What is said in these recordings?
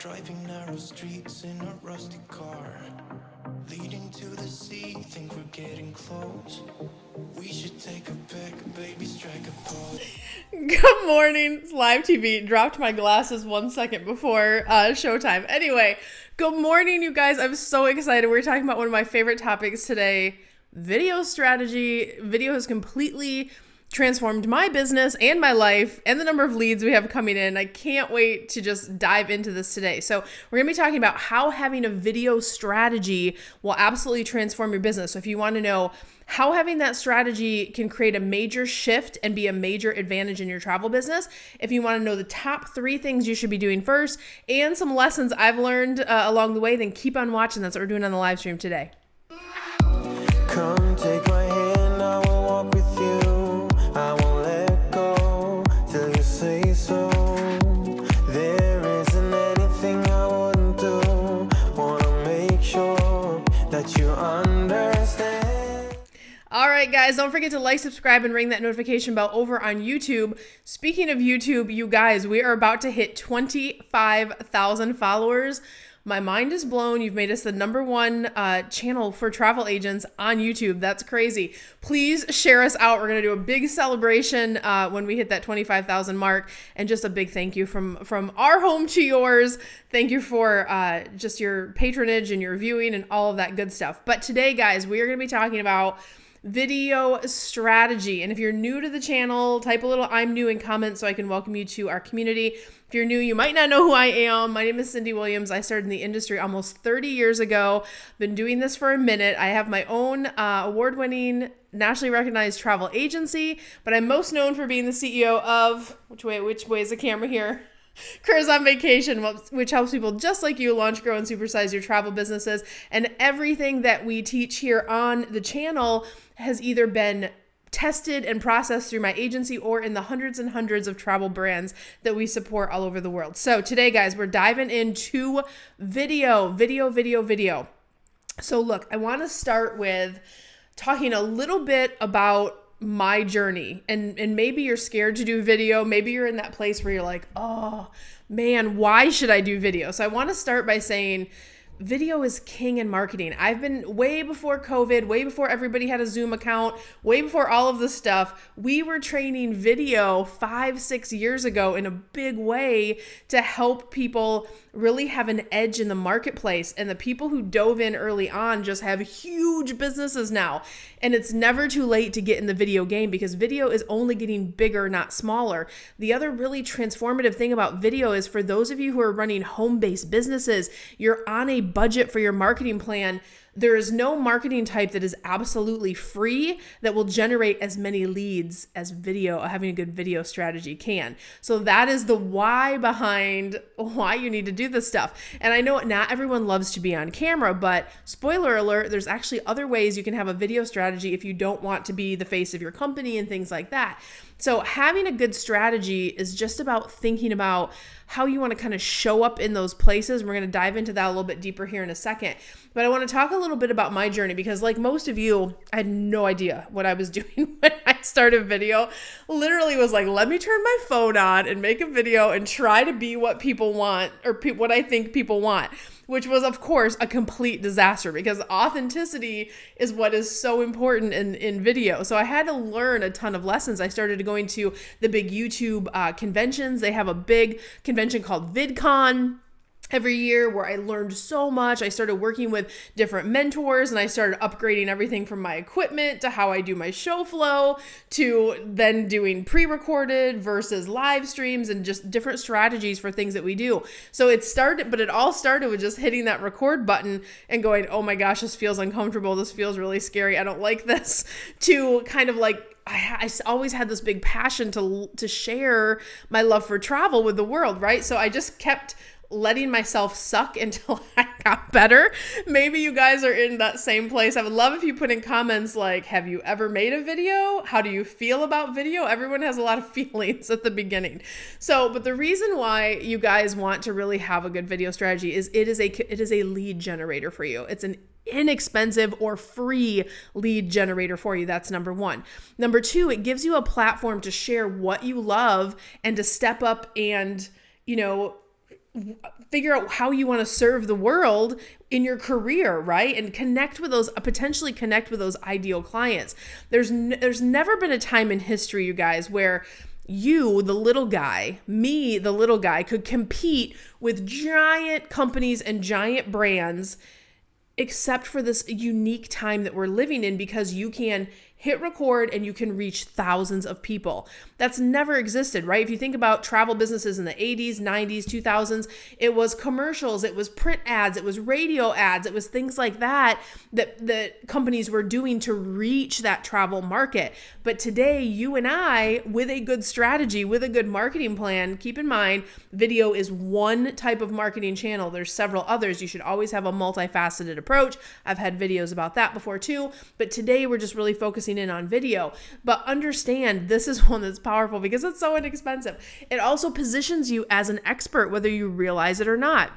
Driving narrow streets in a rusty car, leading to the sea, think we're getting close. We should take a pic, baby, strike a pose. Good morning. It's live TV. Dropped my glasses 1 second before showtime. Anyway, good morning, you guys. I'm so excited. We're talking about one of my favorite topics today, video strategy. Video has completely transformed my business and my life and the number of leads we have coming in. I can't wait to just dive into this today. So we're going to be talking about how having a video strategy will absolutely transform your business. So if you want to know how having that strategy can create a major shift and be a major advantage in your travel business, if you want to know the top 3 things you should be doing first and some lessons I've learned along the way, then keep on watching. That's what we're doing on the live stream today. Come take my hand, I will walk with you. I won't let go till you say so. There isn't anything I wouldn't do. Wanna make sure that you understand. All right, guys, don't forget to like, subscribe, and ring that notification bell over on YouTube. Speaking of YouTube, you guys, we are about to hit 25,000 followers. My mind is blown. You've made us the #1 channel for travel agents on YouTube. That's crazy. Please share us out. We're going to do a big celebration when we hit that 25,000 mark. And just a big thank you from our home to yours. Thank you for just your patronage and your viewing and all of that good stuff. But today, guys, we are going to be talking about video strategy. And if you're new to the channel, type a little "I'm new" in comments so I can welcome you to our community. If you're new, you might not know who I am. My name is Cyndi Williams. I started in the industry almost 30 years ago. Been doing this for a minute. I have my own award-winning, nationally recognized travel agency, but I'm most known for being the CEO of, which way is the camera here? Careers on Vacation, which helps people just like you launch, grow, and supersize your travel businesses. And everything that we teach here on the channel has either been tested and processed through my agency or in the hundreds and hundreds of travel brands that we support all over the world. So today, guys, we're diving into video. So look, I want to start with talking a little bit about my journey, and maybe you're scared to do video. Maybe you're in that place where you're like, oh man, why should I do video? So I want to start by saying video is king in marketing. I've been way before COVID, way before everybody had a Zoom account, way before all of this stuff. We were training video 5-6 years ago in a big way to help people really have an edge in the marketplace. And the people who dove in early on just have huge businesses now. And it's never too late to get in the video game because video is only getting bigger, not smaller. The other really transformative thing about video is for those of you who are running home-based businesses, you're on a budget for your marketing plan. There is no marketing type that is absolutely free that will generate as many leads as video, having a good video strategy can. So that is the why behind why you need to do this stuff. And I know not everyone loves to be on camera, but spoiler alert, there's actually other ways you can have a video strategy if you don't want to be the face of your company and things like that. So having a good strategy is just about thinking about how you want to kind of show up in those places. We're going to dive into that a little bit deeper here in a second. But I want to talk a little bit about my journey because like most of you, I had no idea what I was doing when I started video. Literally was like, let me turn my phone on and make a video and try to be what people want or what I think people want, which was, of course, a complete disaster because authenticity is what is so important in video. So I had to learn a ton of lessons. I started going to the big YouTube conventions. They have a big convention called VidCon every year where I learned so much. I started working with different mentors and I started upgrading everything from my equipment to how I do my show flow to then doing pre-recorded versus live streams and just different strategies for things that we do. So it all started with just hitting that record button and going, oh my gosh, this feels uncomfortable. This feels really scary. I don't like this, to kind of like, I always had this big passion to share my love for travel with the world, right? So I just kept letting myself suck until I got better. Maybe you guys are in that same place. I would love if you put in comments like, have you ever made a video? How do you feel about video? Everyone has a lot of feelings at the beginning. But the reason why you guys want to really have a good video strategy is it is a lead generator for you. It's an inexpensive or free lead generator for you. That's number one. Number two, it gives you a platform to share what you love and to step up and, figure out how you want to serve the world in your career, right? And potentially connect with those ideal clients. There's never been a time in history, you guys, where you, the little guy, me, the little guy, could compete with giant companies and giant brands, except for this unique time that we're living in, because you can hit record and you can reach thousands of people. That's never existed, right? If you think about travel businesses in the 80s, 90s, 2000s, it was commercials, it was print ads, it was radio ads, it was things like that companies were doing to reach that travel market. But today, you and I, with a good strategy, with a good marketing plan, keep in mind, video is one type of marketing channel. There's several others. You should always have a multifaceted approach. I've had videos about that before too, but today we're just really focusing in on video. But understand, this is one that's powerful because it's so inexpensive. It also positions you as an expert, whether you realize it or not.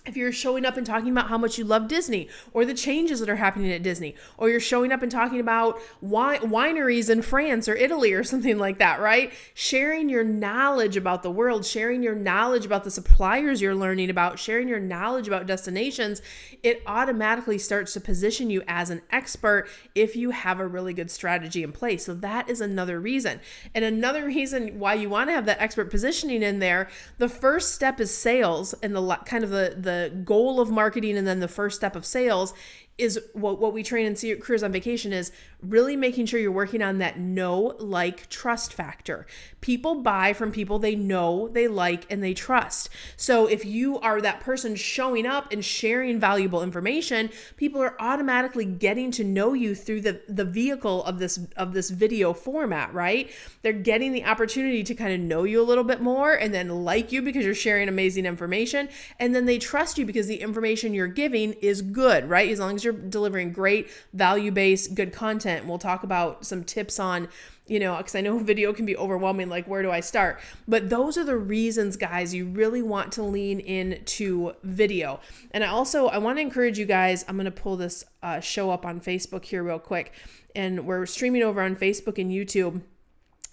If you're showing up and talking about how much you love Disney or the changes that are happening at Disney, or you're showing up and talking about wineries in France or Italy or something like that, right? Sharing your knowledge about the world, sharing your knowledge about the suppliers you're learning about, sharing your knowledge about destinations, it automatically starts to position you as an expert if you have a really good strategy in place. So that is another reason. And another reason why you want to have that expert positioning in there, the first step is sales, and the goal of marketing, and then the first step of sales is what we train in Careers on Vacation is really making sure you're working on that know, like, trust factor. People buy from people they know, they like, and they trust. So if you are that person showing up and sharing valuable information, people are automatically getting to know you through the vehicle of this video format, right? They're getting the opportunity to kind of know you a little bit more and then like you because you're sharing amazing information. And then they trust you because the information you're giving is good, right? As long as you're delivering great value-based, good content. We'll talk about some tips on, because I know video can be overwhelming, like where do I start? But those are the reasons, guys, you really want to lean into video. And I want to encourage you guys, I'm going to pull this show up on Facebook here real quick. And we're streaming over on Facebook and YouTube.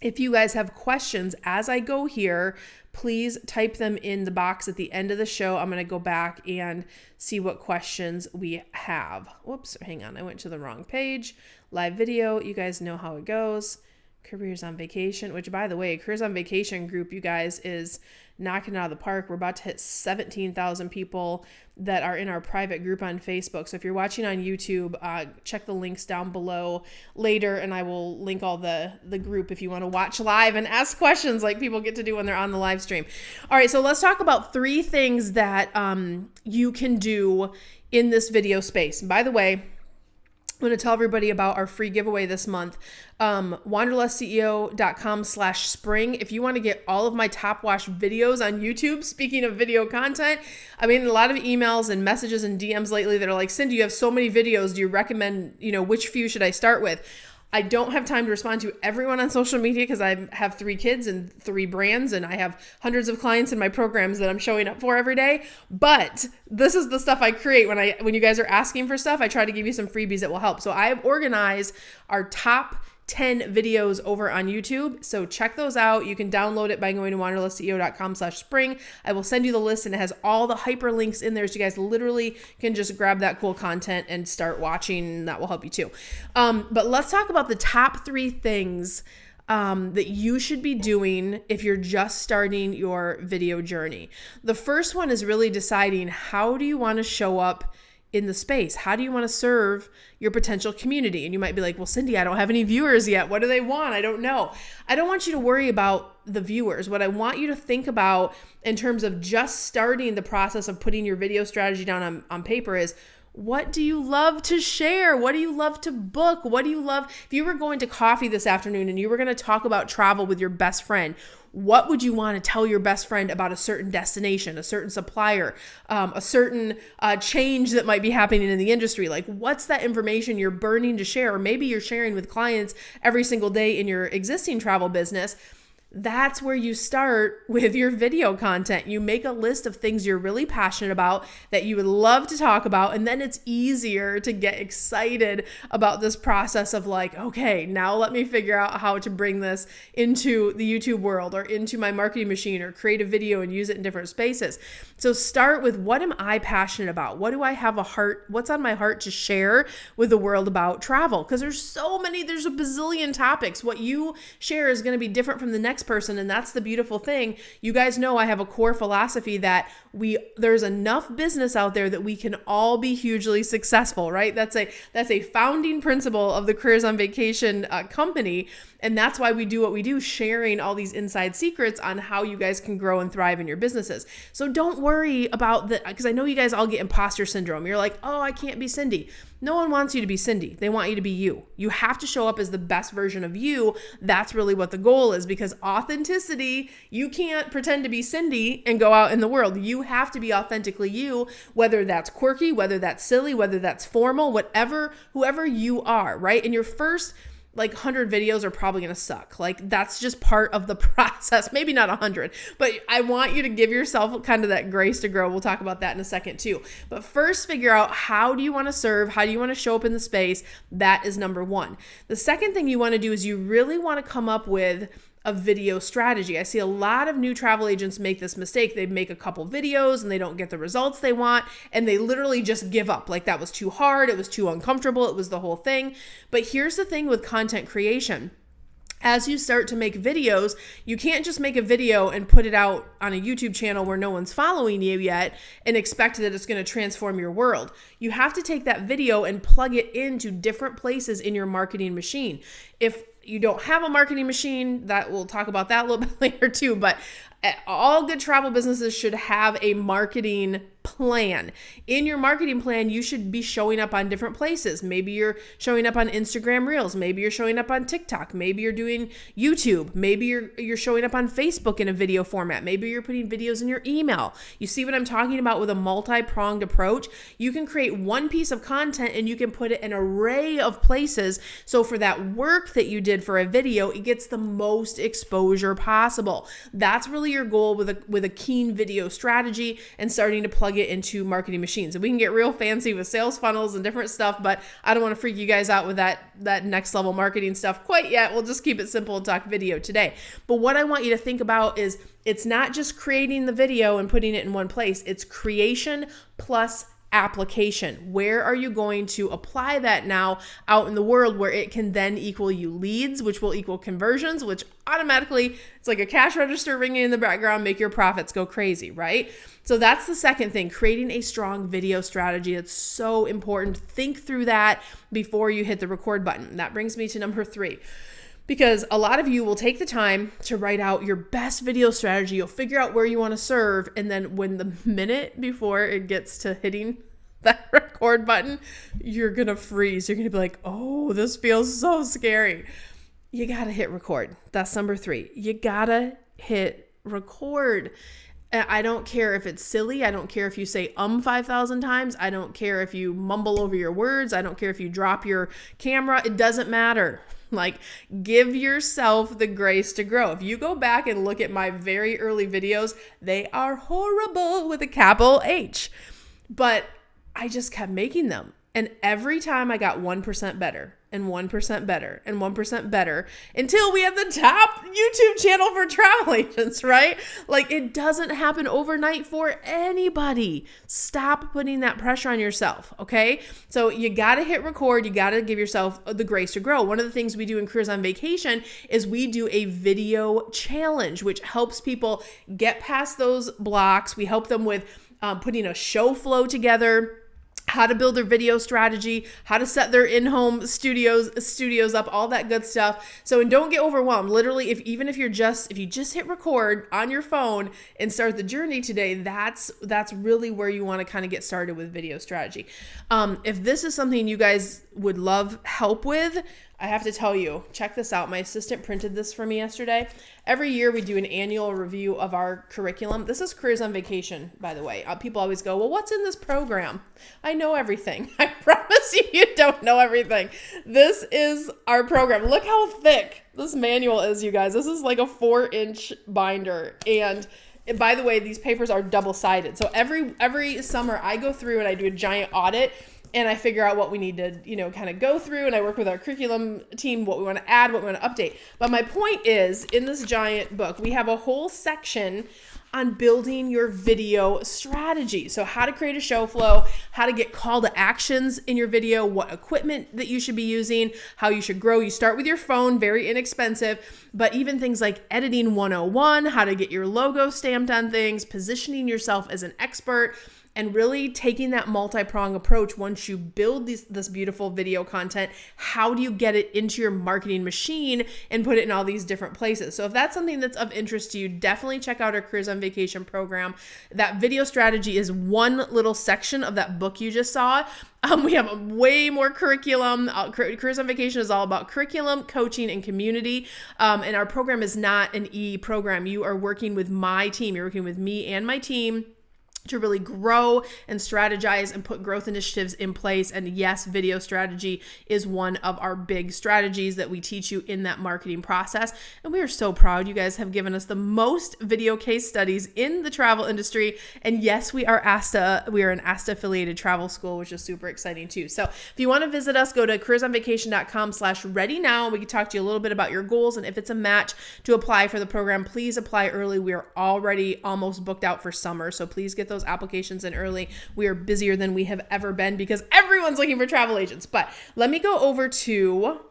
If you guys have questions as I go here, please type them in the box at the end of the show. I'm going to go back and see what questions we have. Whoops, hang on. I went to the wrong page. Live video. You guys know how it goes. Careers on Vacation, which, by the way, Careers on Vacation group, you guys, is knocking it out of the park. We're about to hit 17,000 people that are in our private group on Facebook. So if you're watching on YouTube, check the links down below later, and I will link all the group if you want to watch live and ask questions like people get to do when they're on the live stream. All right, so let's talk about 3 things that you can do in this video space. And by the way, I'm going to tell everybody about our free giveaway this month. wanderlustceo.com/spring. If you want to get all of my top watch videos on YouTube, speaking of video content, I mean, a lot of emails and messages and DMs lately that are like, Cyndi, you have so many videos. Do you recommend, which few should I start with? I don't have time to respond to everyone on social media because I have 3 kids and 3 brands, and I have hundreds of clients in my programs that I'm showing up for every day. But this is the stuff I create when you guys are asking for stuff. I try to give you some freebies that will help. So I have organized our top 10 videos over on YouTube. So check those out. You can download it by going to wanderlustceo.com/spring. I will send you the list, and it has all the hyperlinks in there. So you guys literally can just grab that cool content and start watching. That will help you too. But let's talk about the top 3 things that you should be doing if you're just starting your video journey. The first one is really deciding, how do you want to show up in the space? How do you want to serve your potential community? And you might be like, well, Cyndi, I don't have any viewers yet. What do they want? I don't know. I don't want you to worry about the viewers. What I want you to think about in terms of just starting the process of putting your video strategy down on paper is, what do you love to share? What do you love to book? What do you love? If you were going to coffee this afternoon and you were going to talk about travel with your best friend, what would you want to tell your best friend about a certain destination, a certain supplier, a certain change that might be happening in the industry? Like, what's that information you're burning to share? Or maybe you're sharing with clients every single day in your existing travel business. That's where you start with your video content. You make a list of things you're really passionate about that you would love to talk about. And then it's easier to get excited about this process of like, okay, now let me figure out how to bring this into the YouTube world or into my marketing machine or create a video and use it in different spaces. So start with, what am I passionate about? What do I have what's on my heart to share with the world about travel? Because there's a bazillion topics. What you share is going to be different from the next person, and that's the beautiful thing. You guys know I have a core philosophy that there's enough business out there that we can all be hugely successful, right? That's a founding principle of the Careers on Vacation company, and that's why we do what we do, sharing all these inside secrets on how you guys can grow and thrive in your businesses. So don't worry about because I know you guys all get imposter syndrome. You're like, oh, I can't be Cyndi. No one wants you to be Cyndi. They want you to be you. You have to show up as the best version of you. That's really what the goal is, because authenticity, you can't pretend to be Cyndi and go out in the world. You have to be authentically you, whether that's quirky, whether that's silly, whether that's formal, whoever you are, right? And your first 100 videos are probably going to suck. That's just part of the process. Maybe not 100, but I want you to give yourself kind of that grace to grow. We'll talk about that in a second too. But first, figure out, how do you want to serve? How do you want to show up in the space? That is number one. The second thing you want to do is you really want to come up with a video strategy. I see a lot of new travel agents make this mistake. They make a couple videos and they don't get the results they want, and they literally just give up. That was too hard. It was too uncomfortable. It was the whole thing. But here's the thing with content creation. As you start to make videos, you can't just make a video and put it out on a YouTube channel where no one's following you yet and expect that it's going to transform your world. You have to take that video and plug it into different places in your marketing machine. If you don't have a marketing machine, we'll talk about that a little bit later too, but all good travel businesses should have a marketing plan. In your marketing plan, you should be showing up on different places. Maybe you're showing up on Instagram Reels. Maybe you're showing up on TikTok. Maybe you're doing YouTube. Maybe you're showing up on Facebook in a video format. Maybe you're putting videos in your email. You see what I'm talking about with a multi-pronged approach? You can create one piece of content and you can put it in an array of places. So for that work that you did for a video, it gets the most exposure possible. That's really your goal with a keen video strategy and starting to plug it into marketing machines. And we can get real fancy with sales funnels and different stuff, but I don't want to freak you guys out with that next level marketing stuff quite yet. We'll just keep it simple and talk video today. But what I want you to think about is, it's not just creating the video and putting it in one place. It's creation plus application. Where are you going to apply that now out in the world where it can then equal you leads, which will equal conversions, which automatically, it's like a cash register ringing in the background, make your profits go crazy, right? So that's the second thing, creating a strong video strategy. It's so important. Think through that before you hit the record button. That brings me to number 3. Because a lot of you will take the time to write out your best video strategy. You'll figure out where you want to serve. And then when the minute before it gets to hitting that record button, you're going to freeze. You're going to be like, oh, this feels so scary. You got to hit record. That's number 3. You got to hit record. I don't care if it's silly. I don't care if you say 5,000 times. I don't care if you mumble over your words. I don't care if you drop your camera. It doesn't matter. Give yourself the grace to grow. If you go back and look at my very early videos, they are horrible with a capital H. But I just kept making them. And every time I got 1% better and 1% better and 1% better until we had the top YouTube channel for travel agents, right? It doesn't happen overnight for anybody. Stop putting that pressure on yourself, okay? So you got to hit record. You got to give yourself the grace to grow. One of the things we do in Careers on Vacation is we do a video challenge, which helps people get past those blocks. We help them with putting a show flow together, how to build their video strategy, how to set their in-home studios up, all that good stuff. So, and don't get overwhelmed. Literally, if you just hit record on your phone and start the journey today, that's really where you want to kind of get started with video strategy. If this is something you guys would love help with, I have to tell you, check this out. My assistant printed this for me yesterday. Every year we do an annual review of our curriculum. This is Careers on Vacation, by the way. People always go, well, what's in this program? I know everything. I promise you don't know everything. This is our program. Look how thick this manual is, you guys. This is like a 4-inch binder. And by the way, these papers are double-sided. So every summer I go through and I do a giant audit and I figure out what we need to, kind of go through, and I work with our curriculum team, what we want to add, what we want to update. But my point is, in this giant book, we have a whole section on building your video strategy. So how to create a show flow, how to get call to actions in your video, what equipment that you should be using, how you should grow. You start with your phone, very inexpensive, but even things like editing 101, how to get your logo stamped on things, positioning yourself as an expert, and really taking that multi-prong approach. Once you build this beautiful video content, how do you get it into your marketing machine and put it in all these different places? So if that's something that's of interest to you, definitely check out our Careers on Vacation program. That video strategy is one little section of that book you just saw. We have way more curriculum. Careers on Vacation is all about curriculum, coaching, and community. And our program is not an e-program. You are working with my team. You're working with me and my team to really grow and strategize and put growth initiatives in place. And yes, video strategy is one of our big strategies that we teach you in that marketing process. And we are so proud. You guys have given us the most video case studies in the travel industry. And yes, we are an ASTA affiliated travel school, which is super exciting too. So if you want to visit us, go to careersonvacation.com/ready now. We can talk to you a little bit about your goals. And if it's a match to apply for the program, please apply early. We are already almost booked out for summer. So please get those applications in early. We are busier than we have ever been because everyone's looking for travel agents. But let me go over to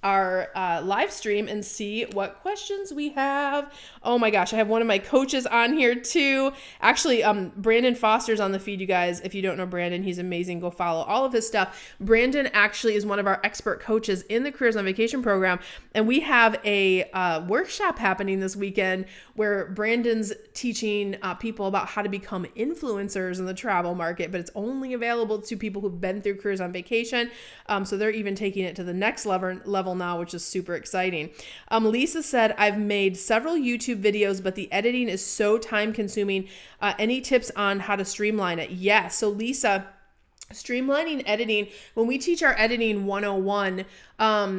our live stream and see what questions we have. Oh my gosh, I have one of my coaches on here too. Actually, Brandon Foster's on the feed, you guys. If you don't know Brandon, he's amazing. Go follow all of his stuff. Brandon actually is one of our expert coaches in the Careers on Vacation program. And we have a workshop happening this weekend where Brandon's teaching people about how to become influencers in the travel market, but it's only available to people who've been through Careers on Vacation. So they're even taking it to the next level now, which is super exciting. Lisa said, I've made several YouTube videos, but the editing is so time consuming. Any tips on how to streamline it? Yes. So Lisa, streamlining editing, when we teach our editing 101,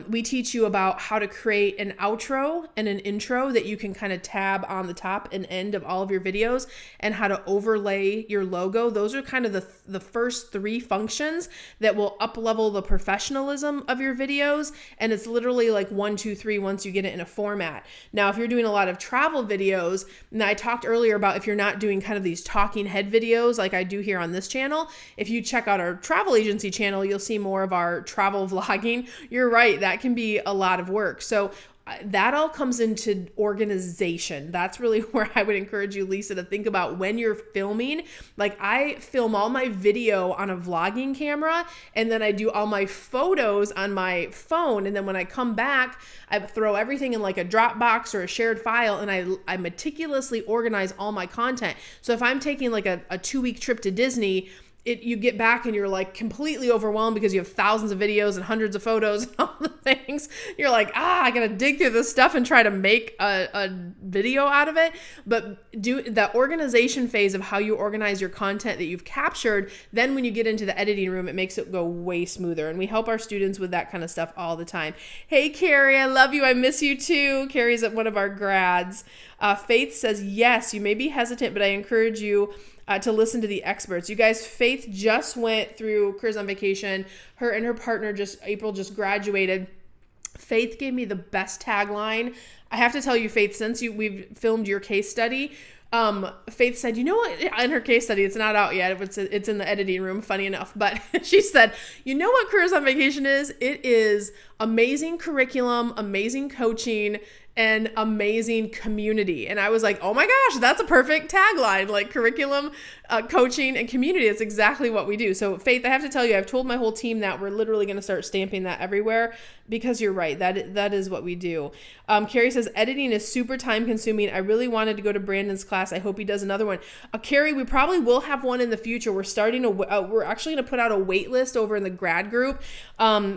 we teach you about how to create an outro and an intro that you can kind of tab on the top and end of all of your videos, and how to overlay your logo. Those are kind of the first 3 functions that will up level the professionalism of your videos. And it's literally like 1, 2, 3 once you get it in a format. Now, if you're doing a lot of travel videos, and I talked earlier about if you're not doing kind of these talking head videos like I do here on this channel, if you check out our travel agency channel, you'll see more of our travel vlogging. You're right, that can be a lot of work. So that all comes into organization. That's really where I would encourage you, Lisa, to think about when you're filming. Like, I film all my video on a vlogging camera, and then I do all my photos on my phone. And then when I come back, I throw everything in like a Dropbox or a shared file, and I meticulously organize all my content. So if I'm taking like a 2-week trip to Disney, you get back and you're like completely overwhelmed because you have thousands of videos and hundreds of photos and all the things. You're like, I gotta dig through this stuff and try to make a video out of it. But do the organization phase of how you organize your content that you've captured. Then when you get into the editing room, it makes it go way smoother. And we help our students with that kind of stuff all the time. Hey, Carrie, I love you. I miss you too. Carrie's at one of our grads. Faith says, yes, you may be hesitant, but I encourage you to listen to the experts. You guys, Faith just went through Careers on Vacation. Her and her partner April just graduated. Faith gave me the best tagline. I have to tell you, Faith, since we've filmed your case study, Faith said, you know what, in her case study, it's not out yet. It's in the editing room, funny enough. But she said, you know what Careers on Vacation is? It is amazing curriculum, amazing coaching, and amazing community. And I was like, oh my gosh, that's a perfect tagline, like curriculum, coaching, and community. That's exactly what we do. So Faith, I have to tell you, I've told my whole team that we're literally going to start stamping that everywhere, because you're right. That is what we do. Carrie says, editing is super time consuming. I really wanted to go to Brandon's class. I hope he does another one. Carrie, we probably will have one in the future. We're actually going to put out a wait list over in the grad group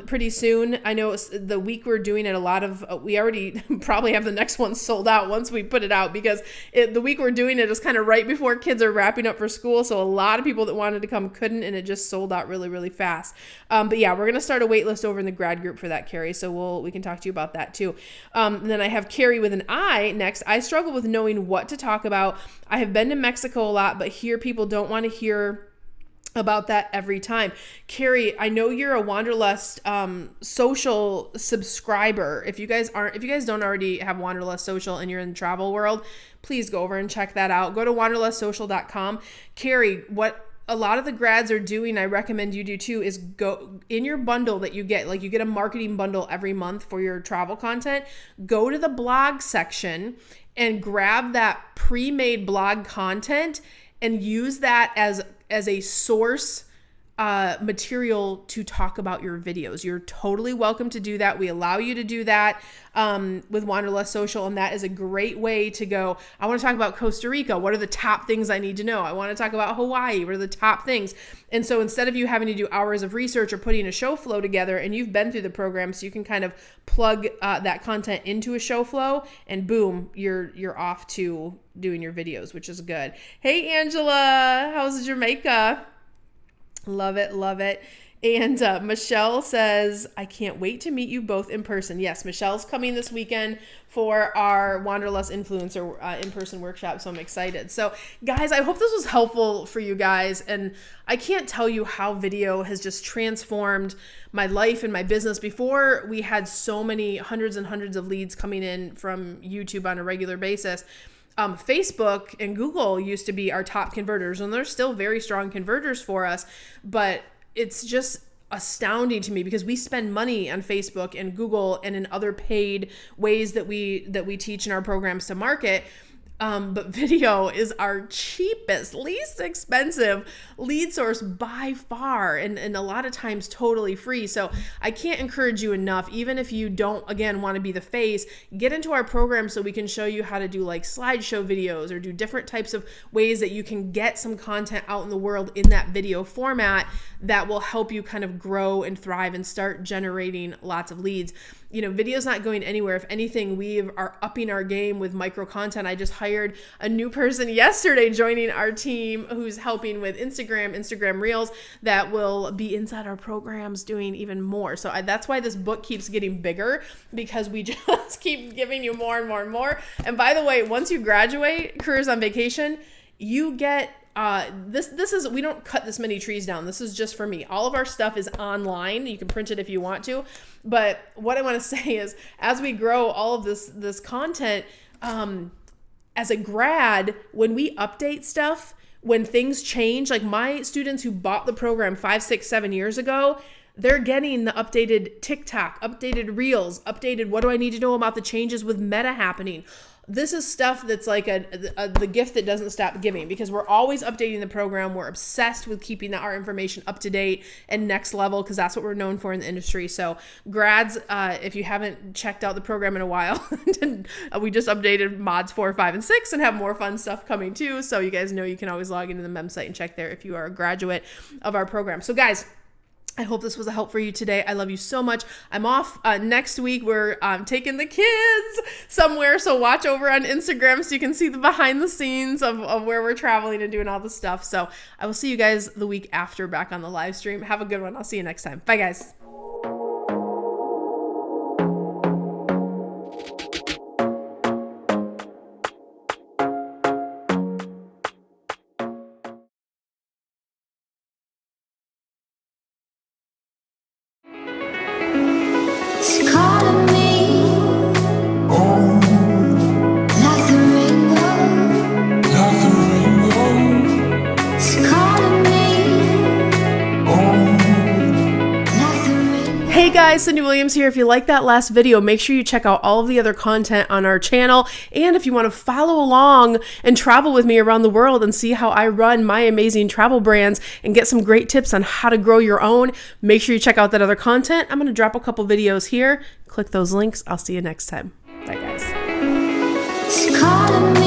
pretty soon. I know the week we're doing it, we already probably have the next one sold out once we put it out, because the week we're doing it is kind of right before kids are wrapping up for school. So a lot of people that wanted to come couldn't, and it just sold out really, really fast. But yeah, we're going to start a wait list over in the grad group for that, Carrie. So we can talk to you about that too. And then I have Carrie with an I next. I struggle with knowing what to talk about. I have been to Mexico a lot, but here people don't want to hear about that every time. Carrie, I know you're a Wanderlust social subscriber. If you guys don't already have Wanderlust social and you're in the travel world, please go over and check that out. Go to wanderlustsocial.com. Carrie, what a lot of the grads are doing, I recommend you do too, is go in your bundle that you get, like you get a marketing bundle every month for your travel content. Go to the blog section and grab that pre-made blog content and use that as a source material to talk about your videos. You're totally welcome to do that. We allow you to do that with Wanderlust Social, and that is a great way to go. I want to talk about Costa Rica. What are the top things I need to know? I want to talk about Hawaii. What are the top things? And so instead of you having to do hours of research or putting a show flow together, and you've been through the program, so you can kind of plug that content into a show flow, and boom, you're off to doing your videos, which is good. Hey, Angela, how's Jamaica? Love it, love it. And Michelle says, I can't wait to meet you both in person. Yes, Michelle's coming this weekend for our Wanderlust Influencer in-person workshop, so I'm excited. So guys, I hope this was helpful for you guys, and I can't tell you how video has just transformed my life and my business. Before, we had so many hundreds and hundreds of leads coming in from YouTube on a regular basis. Facebook and Google used to be our top converters, and they're still very strong converters for us, but it's just astounding to me because we spend money on Facebook and Google and in other paid ways that we teach in our programs to market. But video is our cheapest, least expensive lead source by far, and a lot of times totally free. So I can't encourage you enough, even if you don't, again, want to be the face, get into our program so we can show you how to do like slideshow videos or do different types of ways that you can get some content out in the world in that video format that will help you kind of grow and thrive and start generating lots of leads. You know, video's not going anywhere. If anything, we are upping our game with micro content. I just hired a new person yesterday joining our team who's helping with Instagram Reels that will be inside our programs doing even more. So that's why this book keeps getting bigger, because we just keep giving you more and more and more. And by the way, once you graduate, Careers on Vacation, you get this is, we don't cut this many trees down. This is just for me. All of our stuff is online. You can print it if you want to. But what I want to say is, as we grow all of this content, as a grad, when we update stuff, when things change, like my students who bought the program 5, 6, 7 years ago, they're getting the updated TikTok, updated Reels, updated what do I need to know about the changes with Meta happening. This is stuff that's like the gift that doesn't stop giving, because we're always updating the program. We're obsessed with keeping our information up to date and next level, because that's what we're known for in the industry. So grads, if you haven't checked out the program in a while, we just updated mods 4, 5, and 6 and have more fun stuff coming too. So you guys know you can always log into the MEM site and check there if you are a graduate of our program. So guys, I hope this was a help for you today. I love you so much. I'm off next week. We're taking the kids somewhere, so watch over on Instagram so you can see the behind the scenes of where we're traveling and doing all the stuff. So I will see you guys the week after back on the live stream. Have a good one. I'll see you next time. Bye, guys. She's calling me like the rainbow. She's calling me like the rainbow. Hey guys, Cindy Williams here. If you like that last video, make sure you check out all of the other content on our channel. And if you want to follow along and travel with me around the world and see how I run my amazing travel brands and get some great tips on how to grow your own, make sure you check out that other content. I'm going to drop a couple videos here. Click those links. I'll see you next time. Bye guys. It's calling me.